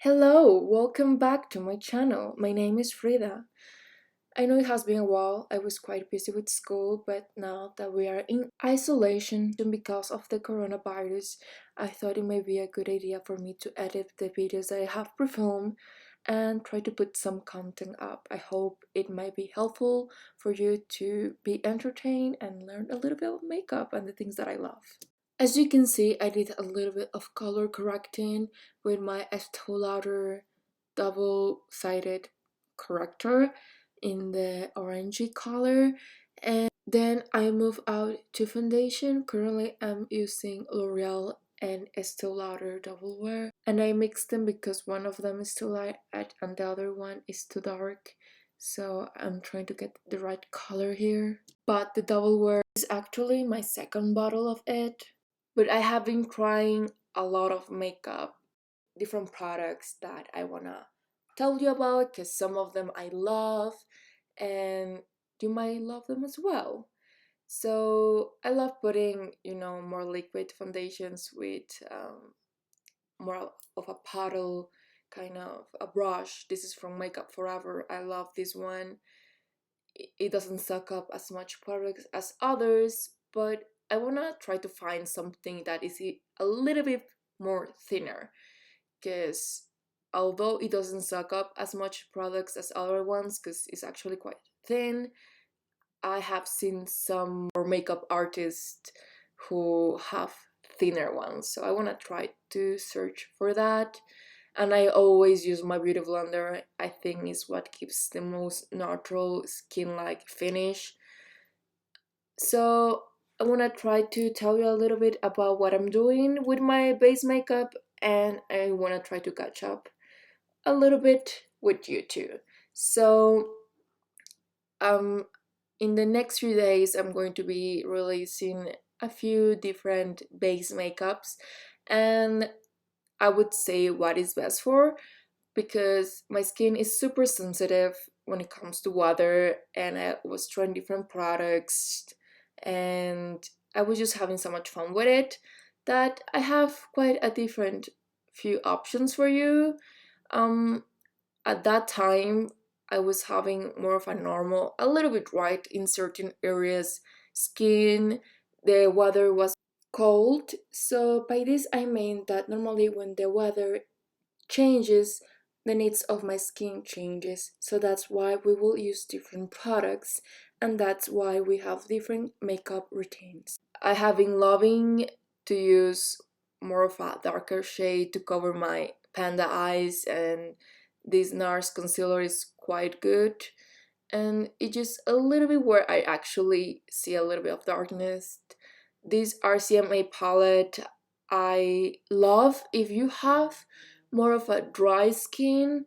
Hello, welcome back to my channel. My name is Frida. I know it has been a while. I was quite busy with school, but now that we are in isolation because of the coronavirus, I thought it may be a good idea for me to edit the videos that I have pre-filmed and try to put some content up. I hope it might be helpful for you to be entertained and learn a little bit of makeup and the things that I love. As you can see, I did a little bit of color correcting with my Estee Lauder double-sided corrector in the orangey color, and then I move out to foundation. Currently I'm using L'Oreal and Estee Lauder Double Wear, and I mix them because one of them is too light and the other one is too dark, so I'm trying to get the right color here. But the Double Wear is actually my second bottle of it. But I have been trying a lot of makeup, different products that I wanna tell you about because some of them I love and you might love them as well. So I love putting, more liquid foundations with more of a paddle kind of a brush. This is from Makeup Forever. I love this one. It doesn't suck up as much product as others, but I wanna try to find something that is a little bit more thinner, because although it doesn't suck up as much products as other ones, because it's actually quite thin, I have seen some more makeup artists who have thinner ones, so I wanna try to search for that. And I always use my beauty blender. I think is what gives the most natural skin-like finish. So I want to try to tell you a little bit about what I'm doing with my base makeup, and I want to try to catch up a little bit with you too. So um in the next few days I'm going to be releasing a few different base makeups, and I would say what is best for, because my skin is super sensitive when it comes to water, and I was trying different products and I was just having so much fun with it that I have quite a different few options for you. Um, at that time, I was having more of a normal, a little bit white in certain areas skin. The weather was cold, so by this I mean that normally when the weather changes, the needs of my skin changes, so that's why we will use different products, and that's why we have different makeup routines. I have been loving to use more of a darker shade to cover my panda eyes, and this NARS concealer is quite good, and it's just a little bit where I actually see a little bit of darkness. This RCMA palette I love if you have more of a dry skin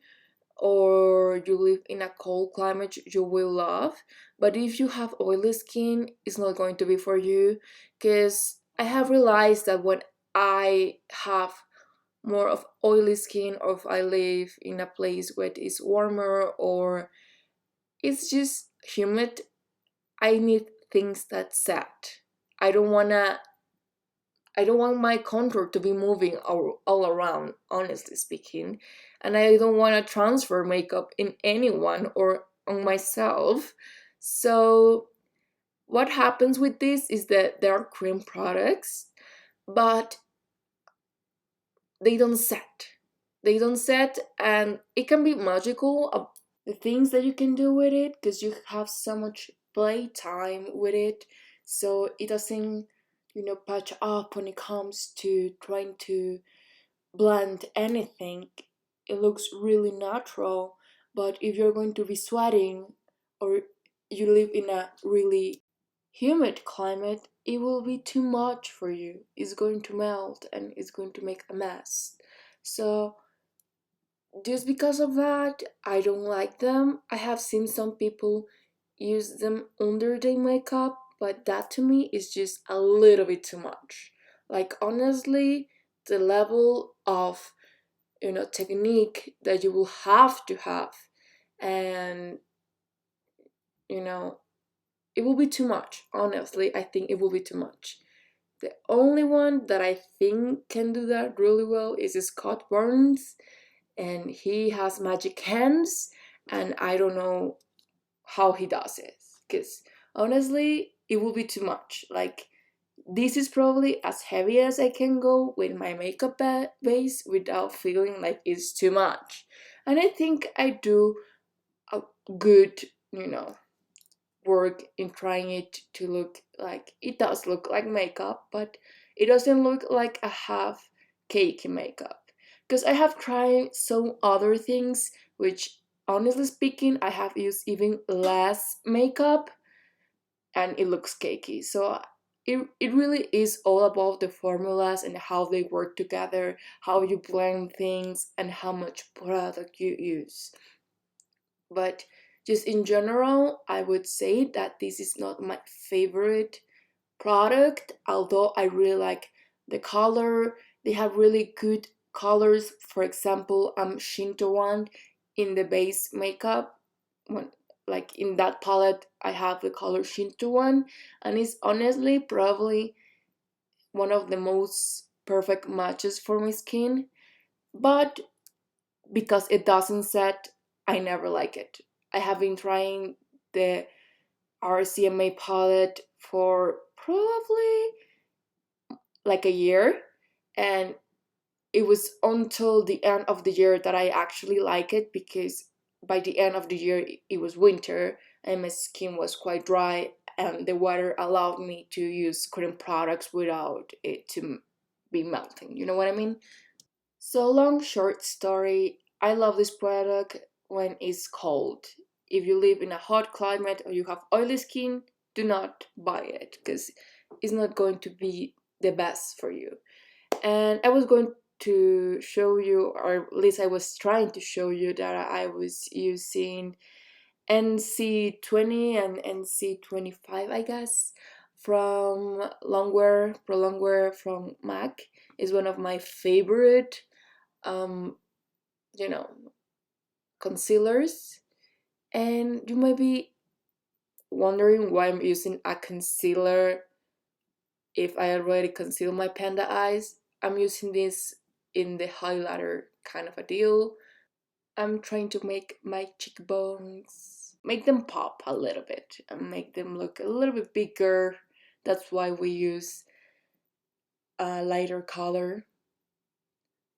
or you live in a cold climate, you will love. But if you have oily skin, it's not going to be for you, because I have realized that when I have more of oily skin, or if I live in a place where it's warmer or it's just humid, I need things that set. I don't wanna I don't want my contour to be moving all around, honestly speaking. And I don't want to transfer makeup in anyone or on myself. So, what happens with this is that there are cream products, but they don't set. They don't set, and it can be magical. The things that you can do with it, because you have so much playtime with it, so it doesn't, patch up when it comes to trying to blend anything. It looks really natural, but if you're going to be sweating or you live in a really humid climate, it will be too much for you. It's going to melt and it's going to make a mess. So just because of that, I don't like them. I have seen some people use them under their makeup, but that to me is just a little bit too much. Like, honestly, the level of technique that you will have to have, and you know it will be too much. Honestly, I think it will be too much. The only one that I think can do that really well is Scott Burns, and he has magic hands, and I don't know how he does it, because honestly it will be too much. Like, this is probably as heavy as I can go with my makeup base without feeling like it's too much. And I think I do a good, you know, work in trying it to look like it does look like makeup, but it doesn't look like a half cake makeup. Because I have tried some other things, which honestly speaking, I have used even less makeup and it looks cakey. So it really is all about the formulas and how they work together, how you blend things, and how much product you use. But just in general, I would say that this is not my favorite product, although I really like the color. They have really good colors. For example, Shinto one in the base makeup. When, like in that palette, I have the color Shinto one, and it's honestly probably one of the most perfect matches for my skin. But because it doesn't set, I never like it. I have been trying the RCMA palette for probably like a year, and it was until the end of the year that I actually like it, because by the end of the year it was winter and my skin was quite dry, and the weather allowed me to use cream products without it to be melting, you know what I mean? So, long short story, I love this product when it's cold. If you live in a hot climate or you have oily skin, do not buy it, because it's not going to be the best for you. And I was going to show you, or at least I was trying to show you, that I was using NC20 and NC25, I guess, from Longwear, Pro Longwear from MAC. Is one of my favorite, um, you know, concealers. And you might be wondering why I'm using a concealer if I already conceal my panda eyes. I'm using this in the highlighter kind of a deal. I'm trying to make my cheekbones, make them pop a little bit and make them look a little bit bigger. That's why we use a lighter color.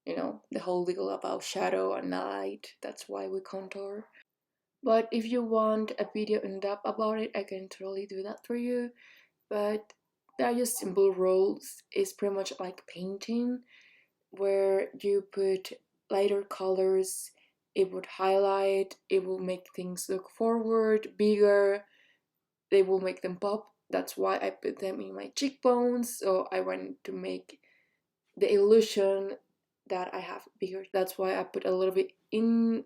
You know, the whole deal about shadow and light. That's why we contour. But if you want a video in depth about it, I can totally do that for you. But they're just simple rules. It's pretty much like painting, where you put lighter colors, it would highlight, it will make things look forward, bigger, they will make them pop. That's why I put them in my cheekbones. So I want to make the illusion that I have bigger. That's why I put a little bit in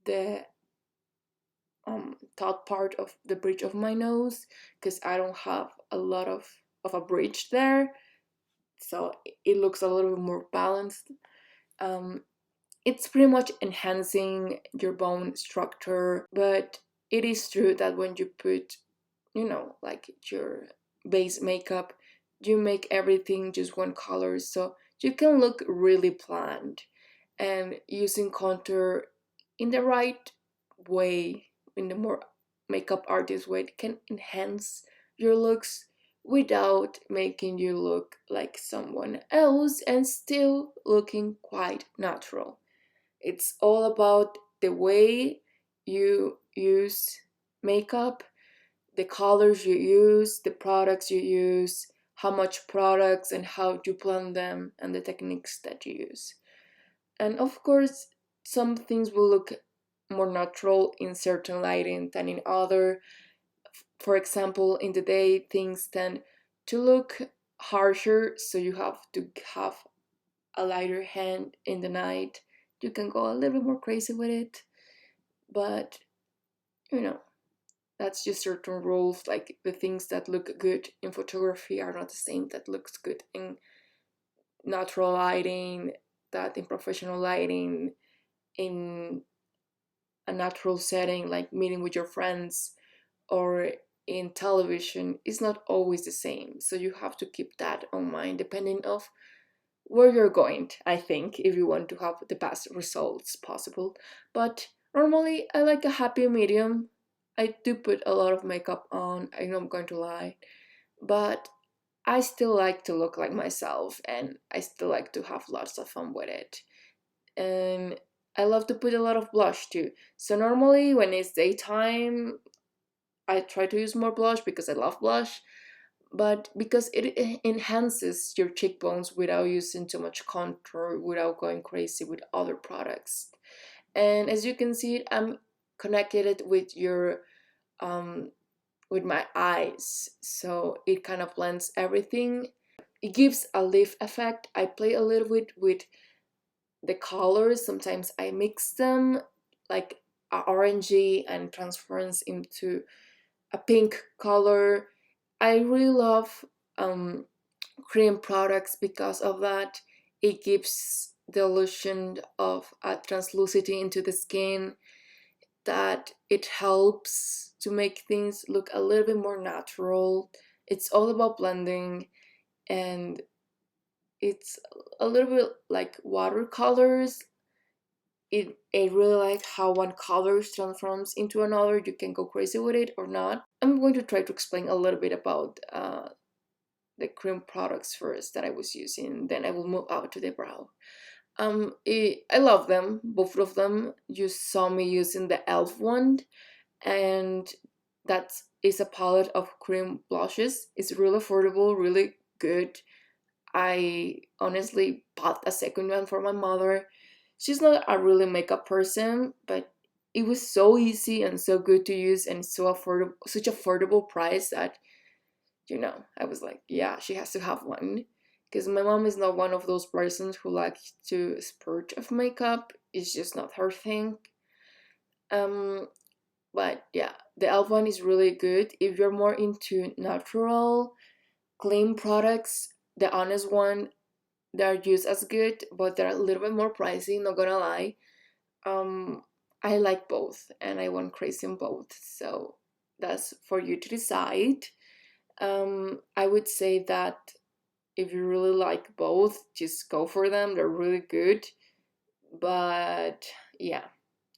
the top part of the bridge of my nose, because I don't have a lot of a bridge there. So it looks a little bit more balanced. Um, it's pretty much enhancing your bone structure, but it is true that when you put, you know, like your base makeup, you make everything just one color, so you can look really bland. And using contour in the right way, in the more makeup artist way, it can enhance your looks without making you look like someone else and still looking quite natural. It's all about the way you use makeup, the colors you use, the products you use, how much products and how you blend them, and the techniques that you use. And of course, some things will look more natural in certain lighting than in other. For example, in the day, things tend to look harsher, so you have to have a lighter hand. In the night, you can go a little bit more crazy with it. But, you know, that's just certain rules. Like, the things that look good in photography are not the same that looks good in natural lighting, that in professional lighting, in a natural setting like meeting with your friends, or in television, is not always the same. So you have to keep that on mind depending of where you're going, I think, if you want to have the best results possible. But normally, I like a happy medium. I do put a lot of makeup on, I know I'm going to lie, but I still like to look like myself and I still like to have lots of fun with it. And I love to put a lot of blush too. So normally when it's daytime, I try to use more blush because I love blush, but because it enhances your cheekbones without using too much contour, without going crazy with other products. And as you can see, I'm connected it um with my eyes, so it kind of blends everything. It gives a lift effect. I play a little bit with the colors. Sometimes I mix them, like a orangey and transference into a pink color. I really love um, cream products because of that. It gives the illusion of a translucity into the skin, that it helps to make things look a little bit more natural. It's all about blending, and it's a little bit like watercolors. I really like how one color transforms into another. You can go crazy with it or not. I'm going to try to explain a little bit about the cream products first that I was using. Then I will move out to the brow. I love them, both of them. You saw me using the Elf one, and that is a palette of cream blushes. It's really affordable, really good. I honestly bought a second one for my mother. She's not a really makeup person, but it was so easy and so good to use and so affordable, such affordable price that I was like, yeah, she has to have one. Because my mom is not one of those persons who likes to splurge of makeup. It's just not her thing. Um, but yeah, the elf one is really good. If you're more into natural, clean products, the honest one, they're just as good, but they're a little bit more pricey, not gonna lie. Um, I like both and I went crazy on both. So that's for you to decide. I would say that if you really like both, just go for them. They're really good. But yeah,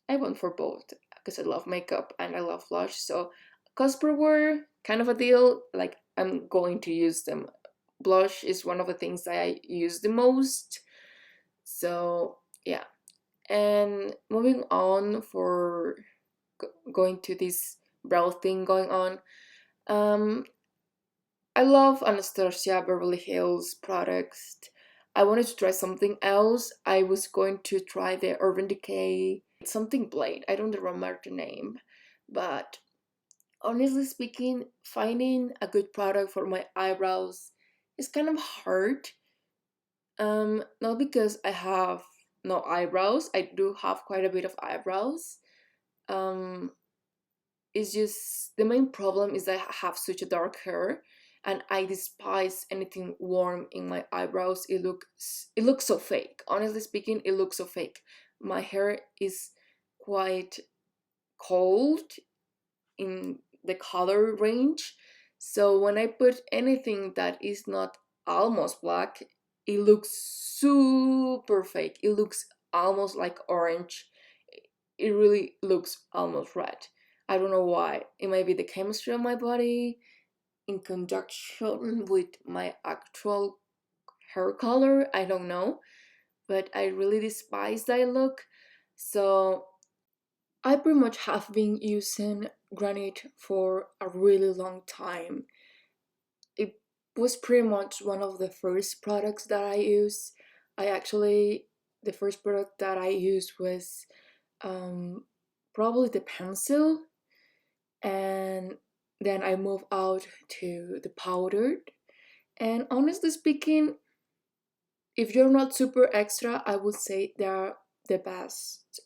I went for both because I love makeup and I love blush. So cost per wear, kind of a deal. Like I'm going to use them. Blush is one of the things that I use the most. So yeah. And moving on for going to this brow thing going on. Um, I love Anastasia Beverly Hills products. I wanted to try something else. I was going to try the Urban Decay something blade. I don't remember the name, but honestly speaking, finding a good product for my eyebrows is kind of hard. Not because I have no eyebrows. I do have quite a bit of eyebrows. Um, it's just the main problem is that I have such a dark hair, and I despise anything warm in my eyebrows. It looks so fake. Honestly speaking, it looks so fake. My hair is quite cold in the color range. So when I put anything that is not almost black, it looks super fake. It looks almost like orange. It really looks almost red. I don't know why. It might be the chemistry of my body in conjunction with my actual hair color. I don't know. But I really despise that look. So I pretty much have been using Granite for a really long time. It was pretty much one of the first products that I used. The first product that I used was um, probably the pencil, and then I moved out to the powdered. And honestly speaking, if you're not super extra, I would say they're the best.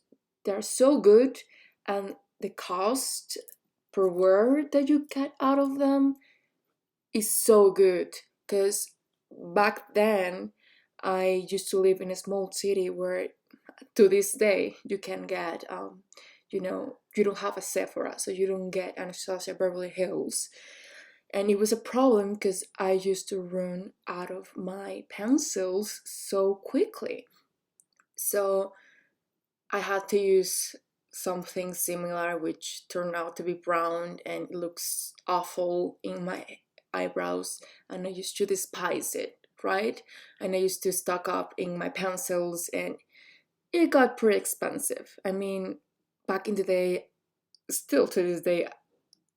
They're so good, and the cost per word that you get out of them is so good. Because back then, I used to live in a small city where, to this day, you can get, you don't have a Sephora, so you don't get Anastasia Beverly Hills. And it was a problem because I used to run out of my pencils so quickly. So I had to use something similar, which turned out to be brown and it looks awful in my eyebrows. And I used to despise it, right? And I used to stock up in my pencils, and it got pretty expensive. I mean, back in the day, still to this day,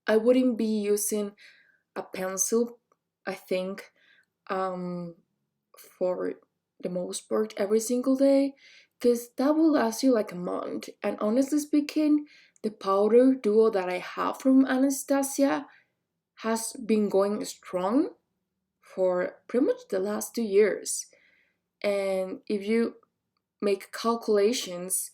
I wouldn't be using a pencil, I think, um, for the most part every single day, because that will last you like a month. And honestly speaking, the powder duo that I have from Anastasia has been going strong for pretty much the last 2 years. And if you make calculations,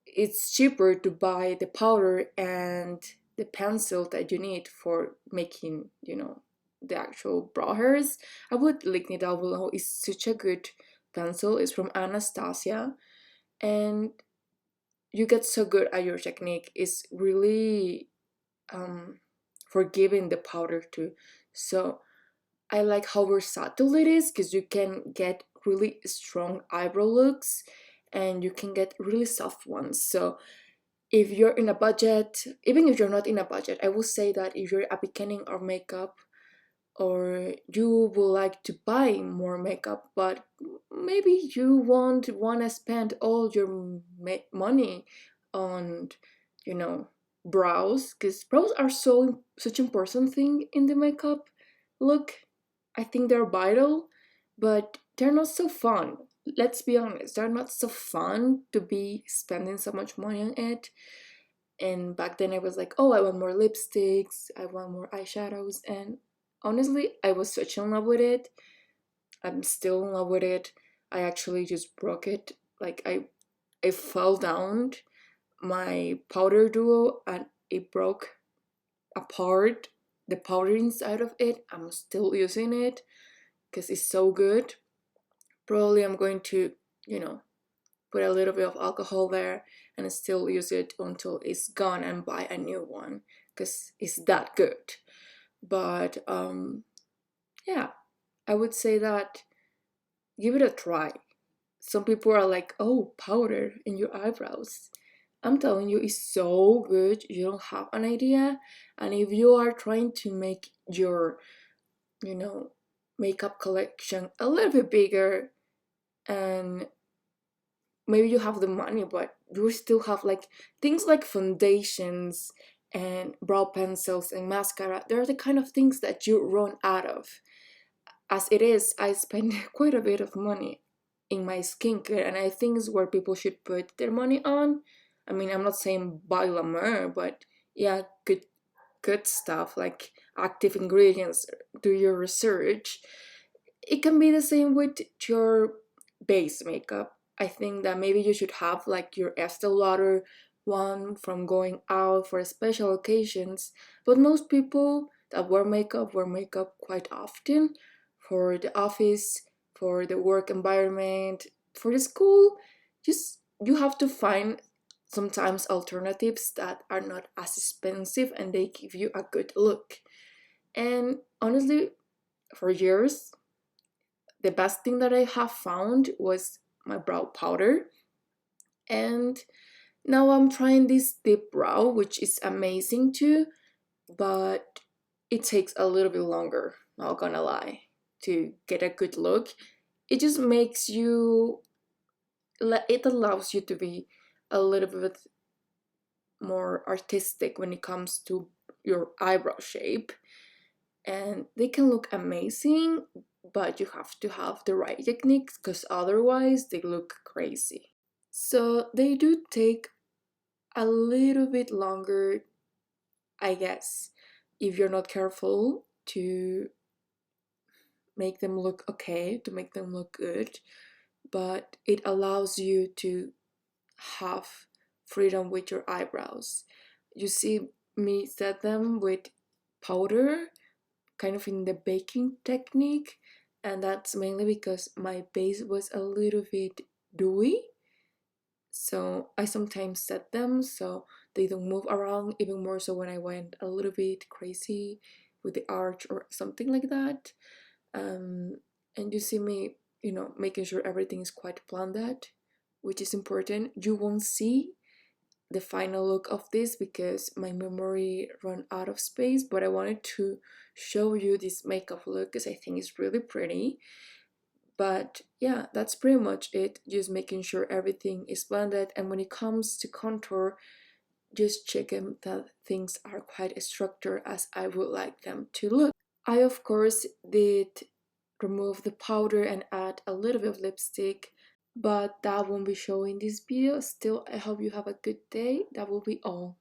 it's cheaper to buy the powder and the pencil that you need for making, the actual brow hairs. I would link it down below. It's such a good pencil. It's from Anastasia, and you get so good at your technique. It's really forgiving the powder too. So I like how versatile it is because you can get really strong eyebrow looks and you can get really soft ones. So if you're in a budget, even if you're not in a budget, I will say that if you're a beginning of makeup or you would like to buy more makeup, but maybe you won't want to spend all your money on, you know, brows, because brows are such important thing in the makeup look. I think they're vital, but they're not so fun. Let's be honest, they're not so fun to be spending so much money on it. And back then I was like, oh, I want more lipsticks, I want more eyeshadows. And honestly, I was such in love with it. I'm still in love with it. I actually just broke it. Like I fell down my powder duo and it broke apart. The powder inside of it, I'm still using it because it's so good. Probably I'm going to, you know, put a little bit of alcohol there and still use it until it's gone and buy a new one because it's that good. But yeah, I would say that give it a try. Some people are like, oh, powder in your eyebrows. I'm telling you, it's so good. You don't have an idea. And if you are trying to make your, you know, makeup collection a little bit bigger, and maybe you have the money, but you still have like things like foundations and brow pencils and mascara, they're the kind of things that you run out of. As it is, I spend quite a bit of money in my skincare, and I think is where people should put their money on. I mean, I'm not saying buy La Mer, but yeah, good stuff like active ingredients. Do your research. It can be the same with your base makeup. I think that maybe you should have like your Estee Lauder one from going out for special occasions. But most people that wear makeup quite often for the office, for the work environment, for the school. Just you have to find sometimes alternatives that are not as expensive and they give you a good look. And honestly, for years, the best thing that I have found was my brow powder. And now I'm trying this deep brow, which is amazing too, but it takes a little bit longer, not gonna lie, to get a good look. It just makes you, it allows you to be a little bit more artistic when it comes to your eyebrow shape. And they can look amazing, but you have to have the right techniques because otherwise they look crazy. So they do take a little bit longer, I guess, if you're not careful to make them look okay, to make them look good, but it allows you to have freedom with your eyebrows. You see me set them with powder, kind of in the baking technique, and that's mainly because my base was a little bit dewy. So I sometimes set them so they don't move around, even more so when I went a little bit crazy with the arch or something like that. um, and you see me, making sure everything is quite planned, which is important. You won't see the final look of this because my memory run out of space, but I wanted to show you this makeup look because I think it's really pretty. But yeah, that's pretty much it. Just making sure everything is blended, and when it comes to contour, just checking that things are quite structured as I would like them to look. I of course did remove the powder and add a little bit of lipstick, but that won't be showing this video. Still, I hope you have a good day. That will be all.